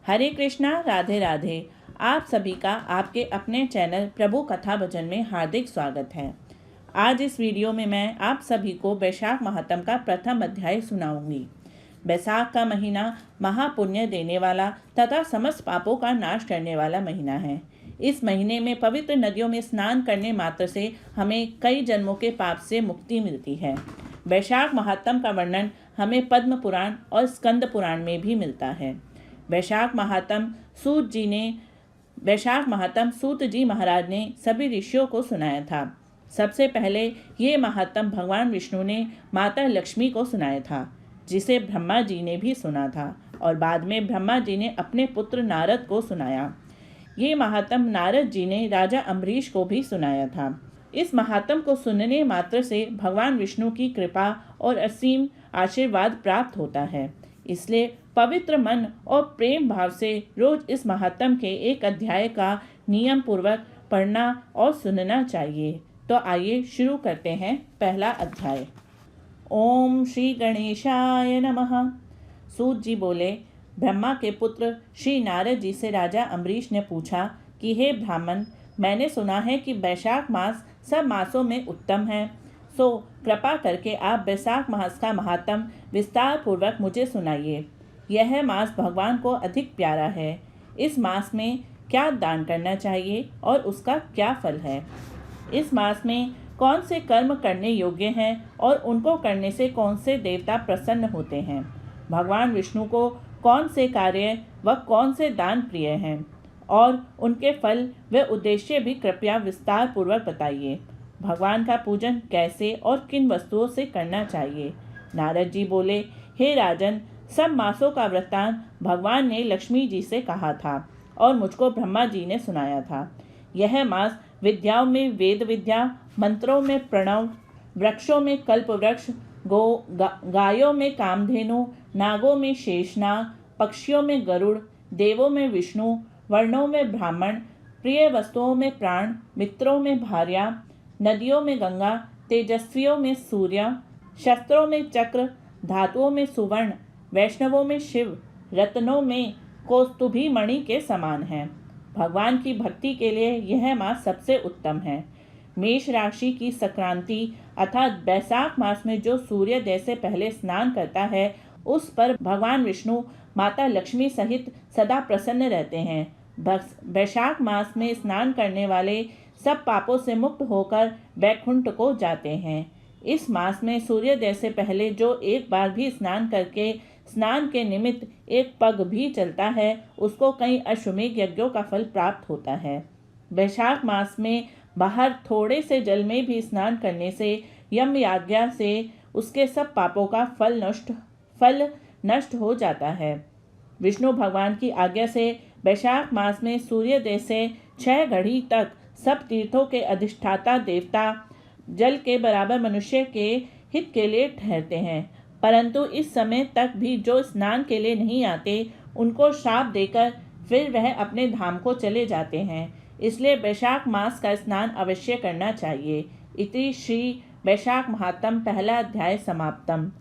हरे कृष्णा, राधे राधे। आप सभी का आपके अपने चैनल प्रभु कथा भजन में हार्दिक स्वागत है। आज इस वीडियो में मैं आप सभी को वैशाख महात्म का प्रथम अध्याय सुनाऊंगी। वैशाख का महीना महापुण्य देने वाला तथा समस्त पापों का नाश करने वाला महीना है। इस महीने में पवित्र नदियों में स्नान करने मात्र से हमें कई जन्मों के पाप से मुक्ति मिलती है। वैशाख महात्म का वर्णन हमें पद्म पुराण और स्कंद पुराण में भी मिलता है। वैशाख महात्म सूत जी महाराज ने सभी ऋषियों को सुनाया था। सबसे पहले ये महात्म भगवान विष्णु ने माता लक्ष्मी को सुनाया था, जिसे ब्रह्मा जी ने भी सुना था, और बाद में ब्रह्मा जी ने अपने पुत्र नारद को सुनाया। ये महात्म नारद जी ने राजा अम्बरीश को भी सुनाया था। इस महात्म को सुनने मात्र से भगवान विष्णु की कृपा और असीम आशीर्वाद प्राप्त होता है। इसलिए पवित्र मन और प्रेम भाव से रोज इस महात्म के एक अध्याय का नियम पूर्वक पढ़ना और सुनना चाहिए। तो आइए शुरू करते हैं पहला अध्याय। ओम श्री गणेशाय नमः। सूत जी बोले, ब्रह्मा के पुत्र श्री नारद जी से राजा अम्बरीश ने पूछा कि हे ब्राह्मण, मैंने सुना है कि वैशाख मास सब मासों में उत्तम है, सो कृपा करके आप वैशाख मास का महात्म विस्तार पूर्वक मुझे सुनाइए। यह मास भगवान को अधिक प्यारा है। इस मास में क्या दान करना चाहिए और उसका क्या फल है? इस मास में कौन से कर्म करने योग्य हैं और उनको करने से कौन से देवता प्रसन्न होते हैं? भगवान विष्णु को कौन से कार्य व कौन से दान प्रिय हैं और उनके फल व उद्देश्य भी कृपया विस्तार पूर्वक बताइए। भगवान का पूजन कैसे और किन वस्तुओं से करना चाहिए? नारद जी बोले, हे राजन, सब मासों का वृत्तांत भगवान ने लक्ष्मी जी से कहा था और मुझको ब्रह्मा जी ने सुनाया था। यह मास विद्याओं में वेद विद्या, मंत्रों में प्रणव, वृक्षों में कल्प वृक्ष, गायों में कामधेनु, नागों में शेषनाग, पक्षियों में गरुड़, देवों में विष्णु, वर्णों में ब्राह्मण, प्रिय वस्तुओं में प्राण, मित्रों में भार्या, नदियों में गंगा, तेजस्वियों में सूर्य, शस्त्रों में चक्र, धातुओं में सुवर्ण, वैष्णवों में शिव, रत्नों में कौस्तुभी मणि के समान है। भगवान की भक्ति के लिए यह मास सबसे उत्तम है। मेष राशि की संक्रांति अर्थात वैशाख मास में जो सूर्योदय से पहले स्नान करता है, उस पर भगवान विष्णु माता लक्ष्मी सहित सदा प्रसन्न रहते हैं। वैशाख मास में स्नान करने वाले सब पापों से मुक्त होकर वैकुंठ को जाते हैं। इस मास में सूर्योदय से पहले जो एक बार भी स्नान करके स्नान के निमित्त एक पग भी चलता है, उसको कई अश्वमेध यज्ञों का फल प्राप्त होता है। वैशाख मास में बाहर थोड़े से जल में भी स्नान करने से यम आज्ञा से उसके सब पापों का फल नष्ट हो जाता है। विष्णु भगवान की आज्ञा से वैशाख मास में सूर्योदय से 6 घड़ी तक सब तीर्थों के अधिष्ठाता देवता जल के बराबर मनुष्य के हित के लिए ठहरते हैं, परंतु इस समय तक भी जो स्नान के लिए नहीं आते, उनको श्राप देकर फिर वह अपने धाम को चले जाते हैं। इसलिए वैशाख मास का स्नान अवश्य करना चाहिए। इति श्री वैशाख महात्म पहला अध्याय समाप्तम।